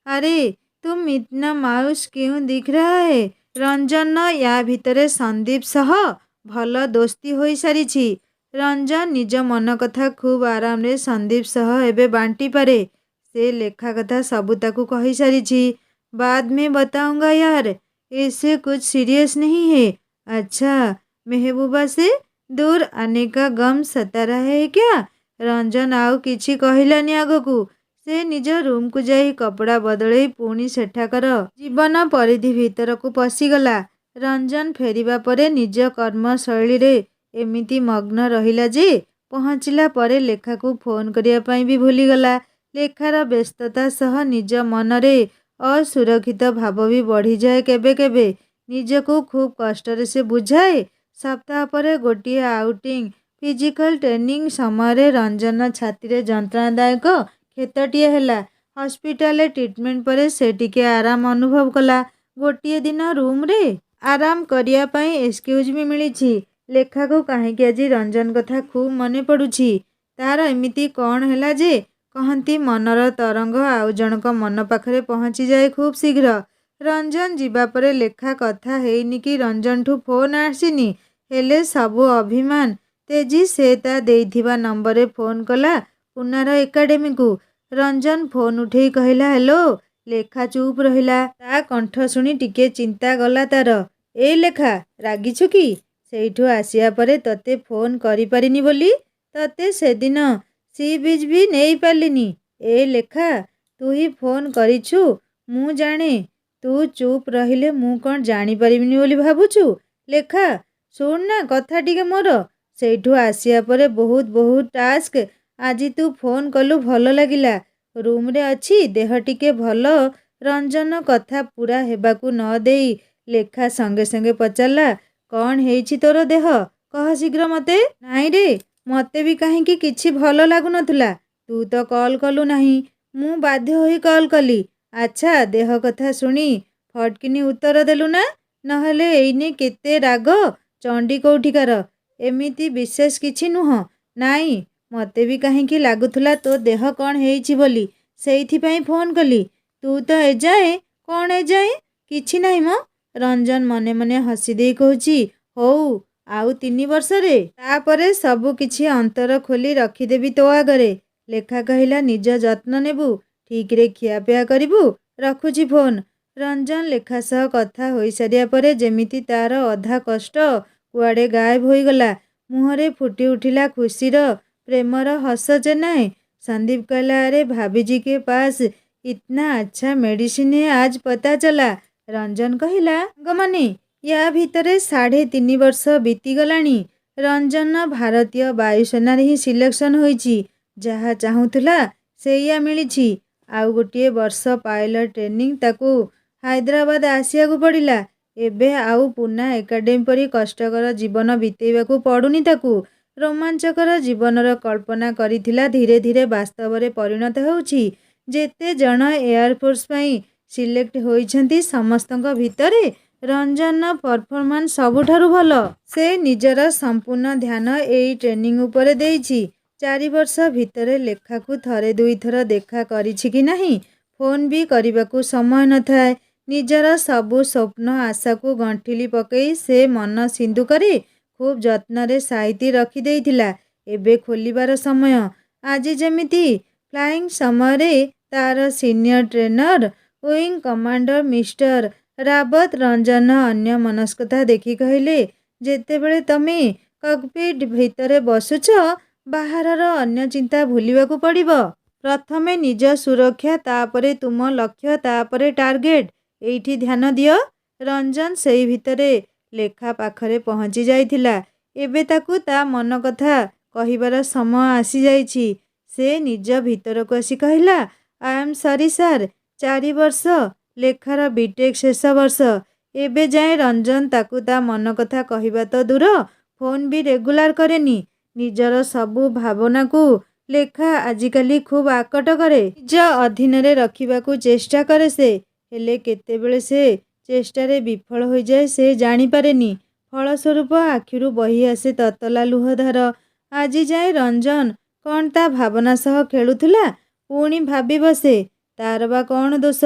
ଆରେ ତୁମ ଇतना ମାୟୁସ କ୍ୟୁଁ ଦିଖ ରହା ହେ? ରଞ୍ଜନର ୟା ଭିତରେ ସନ୍ଦୀପ ସହ ଭଲ ଦୋସ୍ତି ହୋଇସାରିଛି। ରଞ୍ଜନ ନିଜ ମନ କଥା ଖୁବ୍ ଆରାମରେ ସନ୍ଦୀପ ସହ ଏବେ ବାଣ୍ଟିପାରେ। ସେ ଲେଖା କଥା ସବୁ ତାକୁ କହିସାରିଛି। बाद में बताऊंगा यार, ऐसे कुछ सीरियस नहीं है। अच्छा, महबूबा से दूर आने का गम सता रहा है क्या? रंजन आउ किछि कहलानी आगकू। से निज रूमକୁ ଯାଇ କପଡ଼ା ବଦଳେଇ ପୁଣି ସେଠାକାର ଜୀବନ ପରିଧି ଭିତରକୁ ପଶିଗଲା। ରଞ୍ଜନ ଫେରିବା ପରେ ନିଜ କର୍ମଶୈଳୀରେ ଏମିତି ମଗ୍ନ ରହିଲା ଯେ ପହଞ୍ଚିଲା ପରେ ଲେଖାକୁ ଫୋନ୍ କରିବା ପାଇଁ ବି ଭୁଲିଗଲା। ଲେଖାର ବ୍ୟସ୍ତତା ସହ ନିଜ ମନରେ ଅସୁରକ୍ଷିତ ଭାବ ବି ବଢ଼ିଯାଏ କେବେ କେବେ। ନିଜକୁ ଖୁବ୍ କଷ୍ଟରେ ସେ ବୁଝାଏ। ସପ୍ତାହ ପରେ ଗୋଟିଏ ଆଉଟିଂ ଫିଜିକାଲ ଟ୍ରେନିଂ ସମୟରେ ରଞ୍ଜନ ଛାତିରେ ଯନ୍ତ୍ରଣାଦାୟକ କ୍ଷତଟିଏ ହେଲା। ହସ୍ପିଟାଲରେ ଟ୍ରିଟମେଣ୍ଟ ପରେ ସେ ଟିକେ ଆରାମ ଅନୁଭବ କଲା। ଗୋଟିଏ ଦିନ ରୁମ୍ରେ ଆରାମ କରିବା ପାଇଁ ଏକ୍ସକ୍ୟୁଜ୍ ବି ମିଳିଛି। ଲେଖାକୁ କାହିଁକି ଆଜି ରଞ୍ଜନ କଥା ଖୁବ୍ ମନେ ପଡ଼ୁଛି। ତାର ଏମିତି କ'ଣ ହେଲା ଯେ କହନ୍ତି ମନର ତରଙ୍ଗ ଆଉ ଜଣକ ମନ ପାଖରେ ପହଞ୍ଚିଯାଏ ଖୁବ୍ ଶୀଘ୍ର। ରଞ୍ଜନ ଯିବା ପରେ ଲେଖା କଥା ହେଇନି କି ରଞ୍ଜନଠୁ ଫୋନ୍ ଆସିନି। ହେଲେ ସବୁ ଅଭିମାନ ତେଜି ସେ ତା ଦେଇଥିବା ନମ୍ବରରେ ଫୋନ୍ କଲା ପୁନାର ଏକାଡେମୀକୁ। ରଞ୍ଜନ ଫୋନ୍ ଉଠେଇ କହିଲା, ହ୍ୟାଲୋ। ଲେଖା ଚୁପ୍ ରହିଲା। ତା କଣ୍ଠ ଶୁଣି ଟିକେ ଚିନ୍ତା ଗଲା ତାର। ଏ ଲେଖା, ରାଗିଛୁ କି? ସେଇଠୁ ଆସିବା ପରେ ତତେ ଫୋନ୍ କରିପାରିନି ବୋଲି ତତେ ସେଦିନ ସି ବିଚ୍ ବି ନେଇପାରିଲିନି। ଏ ଲେଖା, ତୁ ହିଁ ଫୋନ୍ କରିଛୁ ମୁଁ ଜାଣେ। ତୁ ଚୁପ୍ ରହିଲେ ମୁଁ କ'ଣ ଜାଣିପାରିବିନି ବୋଲି ଭାବୁଛୁ? ଲେଖା, ଶୁଣ ନା କଥା ଟିକେ ମୋର। ସେଇଠୁ ଆସିବା ପରେ ବହୁତ ଟାସ୍କ। ଆଜି ତୁ ଫୋନ୍ କଲୁ, ଭଲ ଲାଗିଲା। ରୁମ୍ରେ ଅଛି, ଦେହ ଟିକେ ଭଲ। ରଞ୍ଜନ କଥା ପୂରା ହେବାକୁ ନ ଦେଇ ଲେଖା ସଙ୍ଗେ ସଙ୍ଗେ ପଚାରିଲା, କ'ଣ ହେଇଛି ତୋର ଦେହ? କହ ଶୀଘ୍ର ମତେ। ନାଇଁରେ, ମତେ ବି କାହିଁକି କିଛି ଭଲ ଲାଗୁନଥିଲା। ତୁ ତ କଲ୍ କଲୁ ନାହିଁ। ମୁଁ ବାଧ୍ୟ ହୋଇ କଲ୍ କଲି। ଆଚ୍ଛା, ଦେହ କଥା ଶୁଣି ଫଟକିନି ଉତ୍ତର ଦେଲୁ ନା? ନହେଲେ ଏଇନେ କେତେ ରାଗ। ଚଣ୍ଡୀ କୋଉଠିକାର। ଏମିତି ବିଶେଷ କିଛି ନୁହଁ। ନାଇଁ, ମତେ ବି କାହିଁକି ଲାଗୁଥିଲା ତୋ ଦେହ କ'ଣ ହେଇଛି ବୋଲି। ସେଇଥିପାଇଁ ଫୋନ୍ କଲି। ତୁ ତ ଏଯାଏଁ କ'ଣ ଏଯାଏଁ? କିଛି ନାହିଁ ମ। ରଞ୍ଜନ ମନେ ମନେ ହସିଦେଇ କହୁଛି, ହଉ ଆଉ 3 ବର୍ଷରେ ତାପରେ ସବୁ କିଛି ଅନ୍ତର ଖୋଲି ରଖିଦେବି ତୋ ଆଗରେ। ଲେଖା କହିଲା, ନିଜ ଯତ୍ନ ନେବୁ, ଠିକ୍ରେ ଖିଆପିଆ କରିବୁ। ରଖୁଛି ଫୋନ୍। ରଞ୍ଜନ ଲେଖା ସହ କଥା ହୋଇସାରିବା ପରେ ଯେମିତି ତାର ଅଧା କଷ୍ଟ କୁଆଡ଼େ ଗାୟବ ହୋଇଗଲା। ମୁହଁରେ ଫୁଟି ଉଠିଲା ଖୁସିର ପ୍ରେମର ହସ ଚେନାଏ। ସନ୍ଦୀପ କହିଲା, ଆରେ ଭାବିଜି କେ ପାସ୍ ଇतना अच्छा मेडिसिन है आज पता चला। ରଞ୍ଜନ କହିଲା, ସାଙ୍ଗମାନେ, ୟା ଭିତରେ 3.5 ବର୍ଷ ବିତିଗଲାଣି। ରଞ୍ଜନ ଭାରତୀୟ ବାୟୁସେନାରେ ହିଁ ସିଲେକ୍ସନ ହୋଇଛି। ଯାହା ଚାହୁଁଥିଲା ସେଇଆ ମିଳିଛି। ଆଉ ଗୋଟିଏ ବର୍ଷ ପାଇଲଟ ଟ୍ରେନିଂ ତାକୁ ହାଇଦ୍ରାବାଦ ଆସିବାକୁ ପଡ଼ିଲା। ଏବେ ଆଉ ପୁନା ଏକାଡେମୀ ପରି କଷ୍ଟକର ଜୀବନ ବିତେଇବାକୁ ପଡ଼ୁନି ତାକୁ। ରୋମାଞ୍ଚକର ଜୀବନର କଳ୍ପନା କରିଥିଲା ଧୀରେ ଧୀରେ ବାସ୍ତବରେ ପରିଣତ ହେଉଛି। ଯେତେ ଜଣ ଏୟାରଫୋର୍ସ ପାଇଁ ସିଲେକ୍ଟ ହୋଇଛନ୍ତି ସମସ୍ତଙ୍କ ଭିତରେ ରଞ୍ଜନର ପରଫର୍ମାନ୍ସ ସବୁଠାରୁ ଭଲ। ସେ ନିଜର ସମ୍ପୂର୍ଣ୍ଣ ଧ୍ୟାନ ଏଇ ଟ୍ରେନିଂ ଉପରେ ଦେଇଛି। 4 ବର୍ଷ ଭିତରେ ଲେଖାକୁ ଥରେ ଦୁଇଥର ଦେଖା କରିଛି କି ନାହିଁ ଫୋନ୍ ବି କରିବାକୁ ସମୟ ନଥାଏ। ନିଜର ସବୁ ସ୍ୱପ୍ନ ଆଶାକୁ ଗଣ୍ଠିଲି ପକେଇ ସେ ମନ ସିନ୍ଦୁକରେ ଖୁବ୍ ଯତ୍ନରେ ସାଇତି ରଖିଦେଇଥିଲା। ଏବେ ଖୋଲିବାର ସମୟ। ଆଜି ଯେମିତି ଫ୍ଲାଇଂ ସମୟରେ ତାର ସିନିୟର ଟ୍ରେନର ୱିଙ୍ଗ କମାଣ୍ଡର ମିଷ୍ଟର ରାବତ ରଞ୍ଜନର ଅନ୍ୟମନସ୍କତା ଦେଖି କହିଲେ, ଯେତେବେଳେ ତମେ କକପିଟ୍ ଭିତରେ ବସୁଛ ବାହାରର ଅନ୍ୟ ଚିନ୍ତା ଭୁଲିବାକୁ ପଡ଼ିବ। ପ୍ରଥମେ ନିଜ ସୁରକ୍ଷା, ତାପରେ ତୁମ ଲକ୍ଷ୍ୟ, ତାପରେ ଟାର୍ଗେଟ। ଏଇଠି ଧ୍ୟାନ ଦିଅ। ରଞ୍ଜନ ସେଇ ଭିତରେ ଲେଖା ପାଖରେ ପହଞ୍ଚି ଯାଇଥିଲା। ଏବେ ତାକୁ ତା ମନ କଥା କହିବାର ସମୟ ଆସିଯାଇଛି। ସେ ନିଜ ଭିତରକୁ ଆସି କହିଲା, ଆଇ ଆମ୍ ସରି ସାର୍। 4 ବର୍ଷ ଲେଖାର ବିଟେକ୍ ଶେଷ ବର୍ଷ। ଏବେ ଯାଏଁ ରଞ୍ଜନ ତାକୁ ତା ମନ କଥା କହିବା ତ ଦୂର, ଫୋନ୍ ବି ରେଗୁଲାର କରେନି। ନିଜର ସବୁ ଭାବନାକୁ ଲେଖା ଆଜିକାଲି ଖୁବ୍ ଆକଟ କରେ। ନିଜ ଅଧୀନରେ ରଖିବାକୁ ଚେଷ୍ଟା କରେ ସେ। ହେଲେ କେତେବେଳେ ସେ ଚେଷ୍ଟାରେ ବିଫଳ ହୋଇଯାଏ ସେ ଜାଣିପାରେନି। ଫଳସ୍ୱରୂପ ଆଖିରୁ ବହି ଆସେ ତତଲା ଲୁହଧାର। ଆଜି ଯାଏଁ ରଞ୍ଜନ କ'ଣ ତା ଭାବନା ସହ ଖେଳୁଥିଲା? ପୁଣି ଭାବିବ ସେ। ତାର ବା କ'ଣ ଦୋଷ?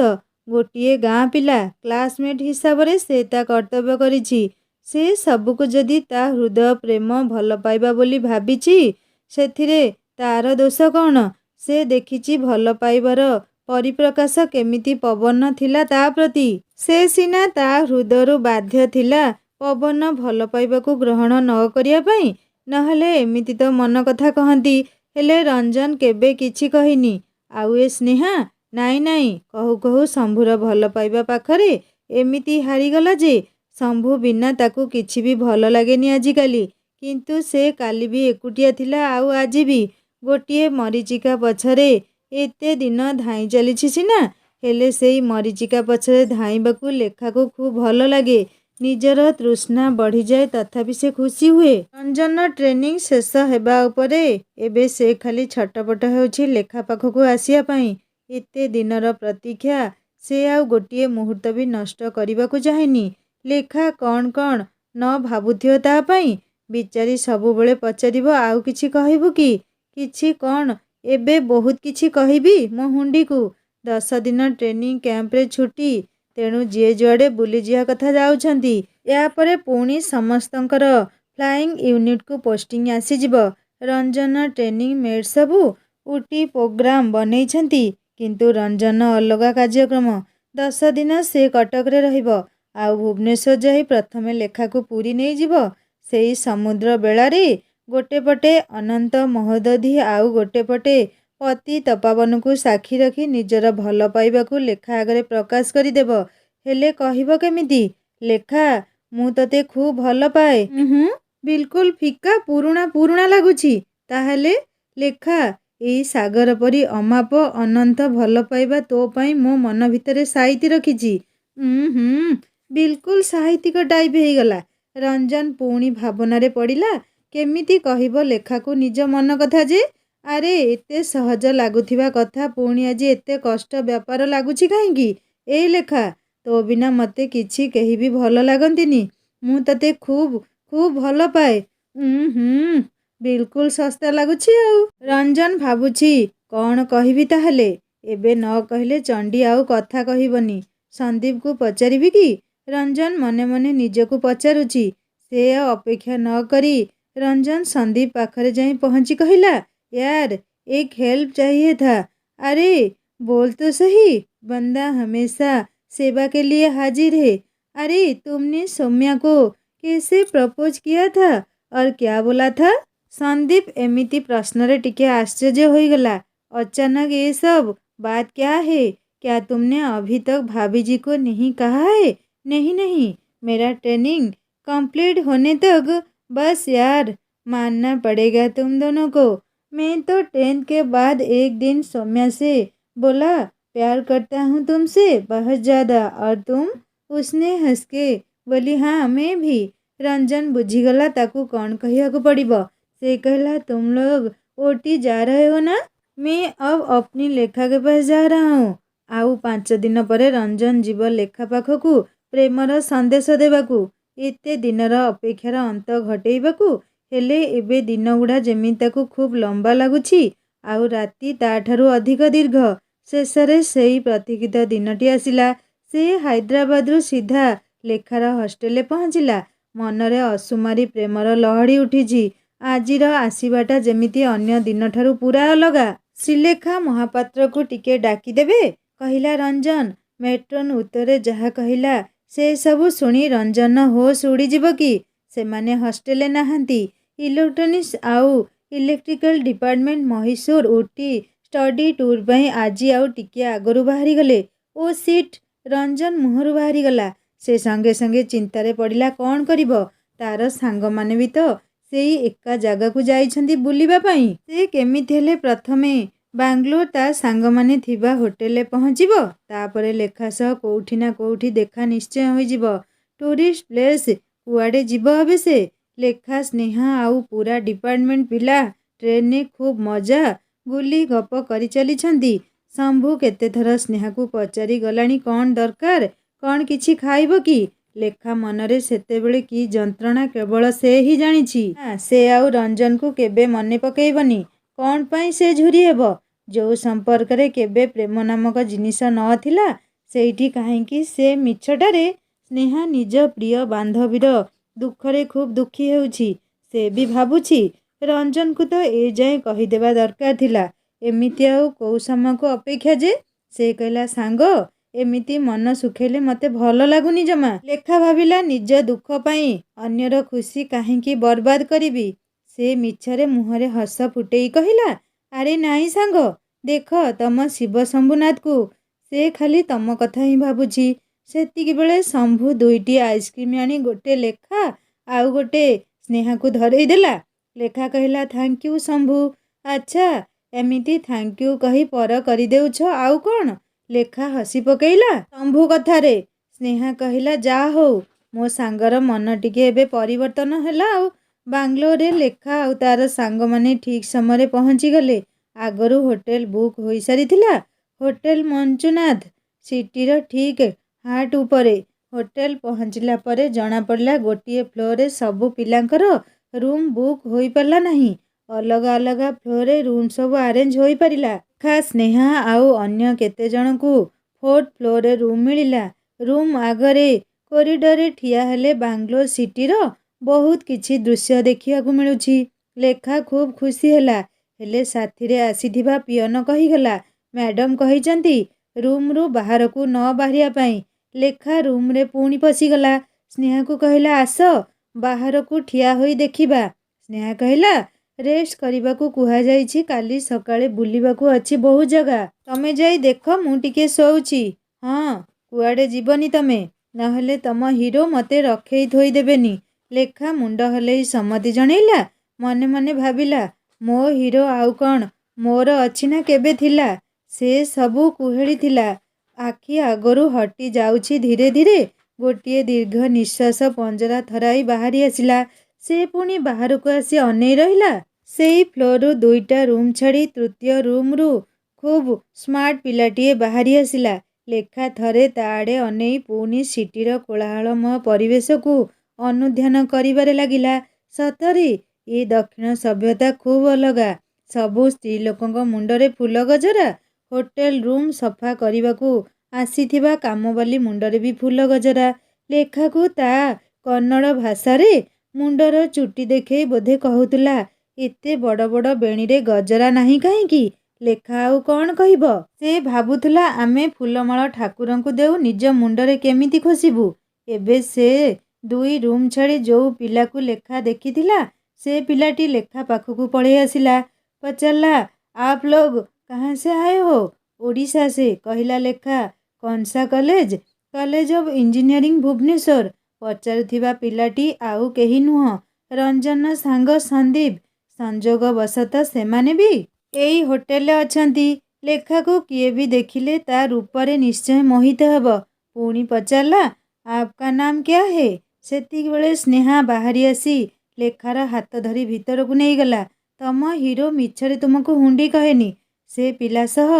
ଗୋଟିଏ ଗାଁ ପିଲା, କ୍ଲାସମେଟ୍ ହିସାବରେ ସେ ତା କର୍ତ୍ତବ୍ୟ କରିଛି। ସେ ସବୁକୁ ଯଦି ତା ହୃଦୟ ପ୍ରେମ ଭଲ ପାଇବା ବୋଲି ଭାବିଛି, ସେଥିରେ ତାର ଦୋଷ କ'ଣ? ସେ ଦେଖିଛି ଭଲ ପାଇବାର ପରିପ୍ରକାଶ କେମିତି ପବନ ଥିଲା ତା ପ୍ରତି। ସେ ସିନା ତା ହୃଦୟରୁ ବାଧ୍ୟ ଥିଲା ପବନ ଭଲ ପାଇବାକୁ ଗ୍ରହଣ ନ କରିବା ପାଇଁ। ନହେଲେ ଏମିତି ତ ମନ କଥା କହନ୍ତି। ହେଲେ ରଞ୍ଜନ କେବେ କିଛି କହିନି। ଆଉ ଏ ସ୍ନେହା? ନାଇଁ ନାଇଁ, କହୁ କହୁ ଶମ୍ଭୁର ଭଲ ପାଇବା ପାଖରେ ଏମିତି ହାରିଗଲା ଯେ ଶମ୍ଭୁ ବିନା ତାକୁ କିଛି ବି ଭଲ ଲାଗେନି ଆଜିକାଲି। କିନ୍ତୁ ସେ କାଲି ବି ଏକୁଟିଆ ଥିଲା, ଆଉ ଆଜି ବି। ଗୋଟିଏ ମରୀଚିକା ପଛରେ ଏତେ ଦିନ ଧାଇଁ ଚାଲିଛି ସିନା, ହେଲେ ସେଇ ମରୀଚିକା ପଛରେ ଧାଇଁବାକୁ ଲେଖାକୁ ଖୁବ୍ ଭଲ ଲାଗେ। ନିଜର ତୃଷ୍ଣା ବଢ଼ିଯାଏ, ତଥାପି ସେ ଖୁସି ହୁଏ। ରଞ୍ଜନର ଟ୍ରେନିଂ ଶେଷ ହେବା ଉପରେ। ଏବେ ସେ ଖାଲି ଛଟପଟ ହେଉଛି ଲେଖା ପାଖକୁ ଆସିବା ପାଇଁ। ଏତେ ଦିନର ପ୍ରତୀକ୍ଷା ସେ ଆଉ ଗୋଟିଏ ମୁହୂର୍ତ୍ତ ବି ନଷ୍ଟ କରିବାକୁ ଚାହେଁନି। ଲେଖା କ'ଣ କ'ଣ ନ ଭାବୁଥିବ ତା ପାଇଁ। ବିଚାରୀ ସବୁବେଳେ ପଚାରିବ, ଆଉ କିଛି କହିବୁ କି? କିଛି କ'ଣ? ଏବେ ବହୁତ କିଛି କହିବି ମୋ ହୁଣ୍ଡିକୁ। 10 ଦିନ ଟ୍ରେନିଂ କ୍ୟାମ୍ପରେ ଛୁଟି। ତେଣୁ ଯିଏ ଯୁଆଡ଼େ ବୁଲିଯିବା କଥା ଯାଉଛନ୍ତି। ୟାପରେ ପୁଣି ସମସ୍ତଙ୍କର ଫ୍ଲାଇଂ ୟୁନିଟକୁ ପୋଷ୍ଟିଂ ଆସିଯିବ। ରଞ୍ଜନର ଟ୍ରେନିଂ ମେଟ୍ ସବୁ ଉଟି ପ୍ରୋଗ୍ରାମ ବନେଇଛନ୍ତି। କିନ୍ତୁ ରଞ୍ଜନର ଅଲଗା କାର୍ଯ୍ୟକ୍ରମ। 10 ଦିନ ସେ କଟକରେ ରହିବ। ଆଉ ଭୁବନେଶ୍ୱର ଯାଇ ପ୍ରଥମେ ଲେଖାକୁ ପୁରୀ ନେଇଯିବ। ସେଇ ସମୁଦ୍ର ବେଳାରେ ଗୋଟେ ପଟେ ଅନନ୍ତ ମହୋଦଧି, ଆଉ ଗୋଟେ ପଟେ ପତିତପାବନକୁ ସାକ୍ଷୀ ରଖି ନିଜର ଭଲ ପାଇବାକୁ ଲେଖା ଆଗରେ ପ୍ରକାଶ କରିଦେବ। ହେଲେ କହିବ କେମିତି? ଲେଖା, ମୁଁ ତତେ ଖୁବ୍ ଭଲ ପାଏ। ବିଲକୁଲ ଫିକା, ପୁରୁଣା ପୁରୁଣା ଲାଗୁଛି। ତାହେଲେ? ଲେଖା, ଏଇ ସାଗର ପରି ଅମାପ ଅନନ୍ତ ଭଲ ପାଇବା ତୋ ପାଇଁ ମୋ ମନ ଭିତରେ ସାଇତି ରଖିଛି। ବିଲକୁଲ ସାହିତ୍ୟିକ ଟାଇପ୍ ହେଇଗଲା। ରଞ୍ଜନ ପୁଣି ଭାବନାରେ ପଡ଼ିଲା। କେମିତି କହିବ ଲେଖାକୁ ନିଜ ମନ କଥା ଯେ? ଆରେ ଏତେ ସହଜ ଲାଗୁଥିବା କଥା ପୁଣି ଆଜି ଏତେ କଷ୍ଟ ବ୍ୟାପାର ଲାଗୁଛି କାହିଁକି? ଏଇ ଲେଖା, ତୋ ବିନା ମୋତେ କିଛି କେହି ବି ଭଲ ଲାଗନ୍ତିନି। ମୁଁ ତତେ ଖୁବ୍ ଖୁବ୍ ଭଲ ପାଏ। ବିଲକୁଲ ଶସ୍ତା ଲାଗୁଛି ଆଉ। ରଞ୍ଜନ ଭାବୁଛି କ'ଣ କହିବି ତାହେଲେ। ଏବେ ନ କହିଲେ ଚଣ୍ଡୀ ଆଉ କଥା କହିବନି। ସନ୍ଦୀପକୁ ପଚାରିବି କି? ରଞ୍ଜନ ମନେ ମନେ ନିଜକୁ ପଚାରୁଛି। ସେ ଆଉ ଅପେକ୍ଷା ନ କରି ରଞ୍ଜନ ସନ୍ଦୀପ ପାଖରେ ଯାଇ ପହଞ୍ଚି କହିଲା, ୟାର ଏକ ହେଲ୍ପ चाहिए था। अरे बोल तो सही। बंदा हमेशा सेवा के लिए हाजिर है। अरे तुमने सौम्या को कैसे प्रपोज किया था और क्या बोला था? सन्दीप एमिति प्रश्न टिके आश्चर्य होइगला। अचानक ये सब बात क्या है? क्या तुमने अभी तक भाभी जी को नहीं कहा है? नहीं नहीं, मेरा ट्रेनिंग कंप्लीट होने तक बस यार, मानना पड़ेगा तुम दोनों को। मैं तो 10th के बाद एक दिन सौम्या से बोला प्यार करता हूँ तुमसे बहुत ज़्यादा और तुम? उसने हंस के बोली हाँ मैं भी। रंजन बुझीगला ताकू कौन कहियाकू पड़िबो। से कहला तुम लोग ओटी जा रहे हो ना? मैं अब अपनी लेखा के पास जा रहा हूँ। आउ 5 दिन पर रंजन जीव लेखा पाखकू प्रेमर संदेश देवाकू एते दिनर अपेक्षार अंत घटेइबाकू हेले एबे दिन गुड़ा जेमिति ताकू खूब लंबा लगुछि आउ राति ताठारू अधिक दीर्घ। शेषरे सेई प्रतीक्षित दिनटी आसिला। से हैदराबादरू सीधा लेखार हस्टेल पहुँचिला। मनरे असुमारी प्रेमर लहड़ी उठिछि। आजिर आसिबाटा जेमिति अन्य दिन ठारू पूरा अलगा। श्रीलेखा महापात्र को टिके डाकिदेबे कहिला रंजन। मेट्रोन उत्तरे जहा कहिला से सबू शुणी रंजन होश उड़ीजिब कि सेमाने हस्टेले नाहांती। इलेक्ट्रोनिक्स आउ इलेक्ट्रिकल डिपार्टमेंट महीशूर उटी स्टडी टूर पई आजी आउ टिके आगरू बाहरी गले। ओ सीट रंजन मुहरु बाहरी गला। से संगे संगे चिंतारे पड़िला कौन करिबो। तार सांग माने भी तो सेई एका जागा को जाइछंती बुलिबा पई। से केमिति हेले प्रथमे बांग्लोर ता सांग माने थिबा होटेल पहुँचिबो तापरे लेखा सह कोउठी ना कोउठी देखा निश्चय होइजिबो। टूरिस्ट प्लेस कुआडे जिबो हबे से? लेखा स्नेहा आउ पूरा डिपार्टमेंट पिला ट्रेन ने खूब मजा गुली गप करी चलीछंती। शंभू केते थर स्नेहा को पचारि गलानी कौन दरकार कौन किछि खाइबो कि? लेखा मनरे सेतेबेले की जंत्रणा केवल से ही जानिछि। से आउ रंजन को केबे मने पकेइबनी। कौन पाई से झुरी हेबो? जो संपर्क रे केबे प्रेम नामक जिनिस नथिला सेठी काहेकि से मिछटारे स्नेहा निज प्रिय बांधवीर दुखरे खूब दुखी हेउछि। से भी भाबुछि रंजन को तो ए जाए कहीदेवा दरकार थिला। एमिति आउ कौ समय को अपेक्षा जे? से कहला सांग एमिति मन सुखेले मते भल लागुनी जमा। लेखा भाविला निज दुख पाई अन्यर खुशी काहेकि बर्बाद करिबी। से मिछरे मुहरे हस फुटेई कहिला अरे नाई सांग देख तम शिव शंभुनाथ को से खाली तम कथा ही भाबुछि। सेतिकी बेले शंभु दुईटी आइसक्रीम आनी गोटे लेखा आउ गोटे स्नेहा को धरई देला। लेखा कहला थैंक यू शंभु। अच्छा एमिति थैंक यू कही पर करी देउछ आउ कौन? लेखा हसी पकेइला शंभु कथारे। स्नेहा कहिला जा हो मो सांगर मन टिके एबे परिवर्तन हैला। आउ बांग्लोरे लेखा आउ तार सांग माने ठीक समय पहुँची गले। आगरू होटेल बुक होई सारिथिला। होटेल मंजुनाथ सिटीर ठीक हाट उपरे। होटेल पहुँचला परे जना पड़ला गोटिए फ्लोरे सबु पिलांकर रूम बुक होई पारला नहीं। अलगा अलगा फ्लोरे रूम सब अरेंज होई पारिला। खा स्नेहा आउ अन्य केते जन को 4th फ्लोरे रूम मिलिला। रूम आगरे कॉरिडोरे ठिया हेले बांग्लोर सिटीर बहुत किछि दृश्य देखिया को मिलुछि। लेखा खूब खुशी हैला हेले साथी रे आसीथिबा पियन कहिगला मैडम कहिचंती रूम रू बाहर को न बाहरिया पई। लेखा रूम रे पुणी पसिगला। स्नेहा को कहला आस बाहर को ठिया होई देखिबा। स्नेहा कहला रेस्ट करबाकू कुहा जाइछि काली सकाळे बुलिबाकू अछि बहुत जगह तमे जाई देख मु टिके सोउछि। हाँ कुआडे जीवनी तमे नहले तम हीरो मते रखेई थोई देबेनी। लेखा मुंड हलेई सम्मति जणैला। मने मने भाबिला मो हीरो आउ कौन मोर अछि ना केबे थिला। से सबू कुहेली थिला। आखि आगरू हटी जाउछि धीरे धीरे। गोटिए दीर्घ निश्वास पंजरा थराई बाहरी आसिला। से पुणी बाहर को आसी अनेई रहिला। सेई फ्लोर दुईटा रूम छाड़ी तृतीय रूम रू खूब स्मार्ट पिलाटीए बाहरी आसिला। लेखा थरे ताड़े अनेई पुणी सिटीर कोलाहलमय परिवेश को अनुध्यान करिबारे लागिला। सतरे ए दक्षिण सभ्यता खूब अलगा। सबू स्त्री लोकंक मुंडरे फूल गजरा। होटेल रूम सफा करबाकू आसीथिबा कामवाली मुंडरे भी फूल गजरा। लेखा को ता कन्नड़ भाषा रे मुंडर चुटी देखई बोधे कहूतला एते बड़ बड़ बेणी रे गजरा नहीं काहेकि? लेखा आउ कौन कहिबो। से भाबुथला आमे फूलमाଳ ठाकुरंकु देउ निज मुंडरे केमिति खोसिबु। एबे से दुई रूम छाड़ी जो पिला को लेखा देखिथिला से पिलाटी लेखा पाखकू पळेई आसिला। पचारला आप लोग कहाँ से आए हो? ओडिशा से कहिला लेखा। कौनसा college? College of engineering Bhubaneswar. पचारुथिबा पिलाटी आउ केही नुह रंजन सांग संदीप। ସଂଯୋଗବଶତଃ ସେମାନେ ବି ଏଇ ହୋଟେଲରେ ଅଛନ୍ତି। ଲେଖାକୁ କିଏ ବି ଦେଖିଲେ ତା ରୂପରେ ନିଶ୍ଚୟ ମୋହିତ ହେବ। ପୁଣି ପଚାରିଲା, ଆପକା ନାମ କ୍ୟା ହେ? ସେତିକିବେଳେ ସ୍ନେହା ବାହାରି ଆସି ଲେଖାର ହାତ ଧରି ଭିତରକୁ ନେଇଗଲା। ତମ ହିରୋ ମିଛରେ ତୁମକୁ ହୁଣ୍ଡି କହେନି। ସେ ପିଲା ସହ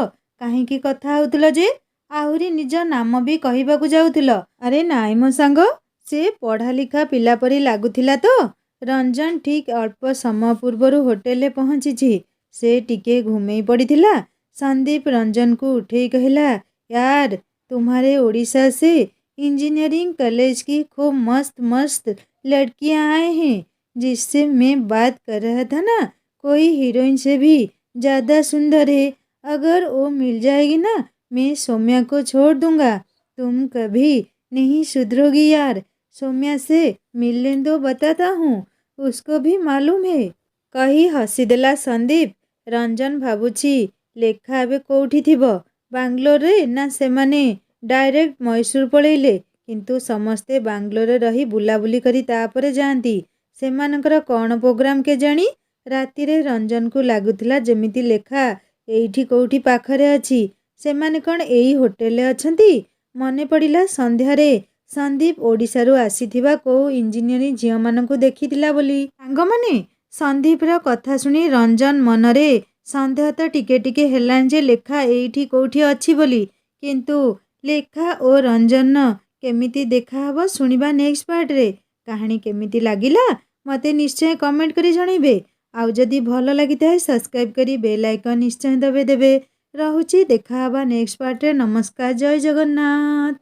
କାହିଁକି କଥା ହେଉଥିଲ ଯେ? ଆହୁରି ନିଜ ନାମ ବି କହିବାକୁ ଯାଉଥିଲ। ଆରେ ନାଇଁ ମୋ ସାଙ୍ଗ, ସେ ପଢ଼ାଲିଖା ପିଲା ପରି ଲାଗୁଥିଲା ତ। ରଞ୍ଜନ ଠିକ୍ ଅଳ୍ପ ସମୟ ପୂର୍ବରୁ ହୋଟେଲରେ ପହଞ୍ଚିଛି। ସେ ଟିକେ ଘୁମେଇ ପଡ଼ିଥିଲା। ସନ୍ଦୀପ ରଞ୍ଜନକୁ ଉଠେଇ କହିଲା, यार तुम्हारे उड़ीसा से इंजीनियरिंग कॉलेज की खूब मस्त मस्त लड़कियां आए हैं, जिससे मैं बात कर रहा था ना, कोई हीरोइन से भी ज़्यादा सुंदर है। अगर वो मिल जाएगी ना, मैं सौम्या को छोड़ दूंगा। तुम कभी नहीं सुधरोगी यार। सौम्या से मिलने दो, बताता हूँ, उसको भी मालूम है। कही हसीदेला सन्दीप। रंजन भाବୁଛି ଲେଖା ଏବେ କେଉଁଠି ଥିବ, ବାଙ୍ଗଲୋରରେ ନା ସେମାନେ ଡାଇରେକ୍ଟ ମୈଶୂର ପଳେଇଲେ। କିନ୍ତୁ ସମସ୍ତେ ବାଙ୍ଗଲୋରରେ ରହି ବୁଲାବୁଲି କରି ତାପରେ ଯାଆନ୍ତି। ସେମାନଙ୍କର କ'ଣ ପ୍ରୋଗ୍ରାମ କେଜାଣି? ରାତିରେ ରଞ୍ଜନକୁ ଲାଗୁଥିଲା ଯେମିତି ଲେଖା ଏଇଠି କେଉଁଠି ପାଖରେ ଅଛି। ସେମାନେ କ'ଣ ଏଇ ହୋଟେଲରେ ଅଛନ୍ତି? ମନେ ପଡ଼ିଲା ସନ୍ଧ୍ୟାରେ ସନ୍ଦୀପ ଓଡ଼ିଶାରୁ ଆସିଥିବା କେଉଁ ଇଞ୍ଜିନିୟରିଂ ଝିଅମାନଙ୍କୁ ଦେଖିଥିଲା ବୋଲି। ସାଙ୍ଗମାନେ, ସନ୍ଦୀପର କଥା ଶୁଣି ରଞ୍ଜନ ମନରେ ସନ୍ଦେହ ତ ଟିକେ ଟିକେ ହେଲାଣି ଯେ ଲେଖା ଏଇଠି କେଉଁଠି ଅଛି ବୋଲି। କିନ୍ତୁ ଲେଖା ଓ ରଞ୍ଜନ କେମିତି ଦେଖାହେବ ଶୁଣିବା ନେକ୍ସଟ ପାର୍ଟରେ। କାହାଣୀ କେମିତି ଲାଗିଲା ମୋତେ ନିଶ୍ଚୟ କମେଣ୍ଟ କରି ଜଣାଇବେ। ଆଉ ଯଦି ଭଲ ଲାଗିଥାଏ ସବସ୍କ୍ରାଇବ୍ କରି ବେଲ୍ ଆଇକନ୍ ନିଶ୍ଚୟ ଦେବେ। ରହୁଛି, ଦେଖାହେବା ନେକ୍ସଟ ପାର୍ଟରେ। ନମସ୍କାର, ଜୟ ଜଗନ୍ନାଥ।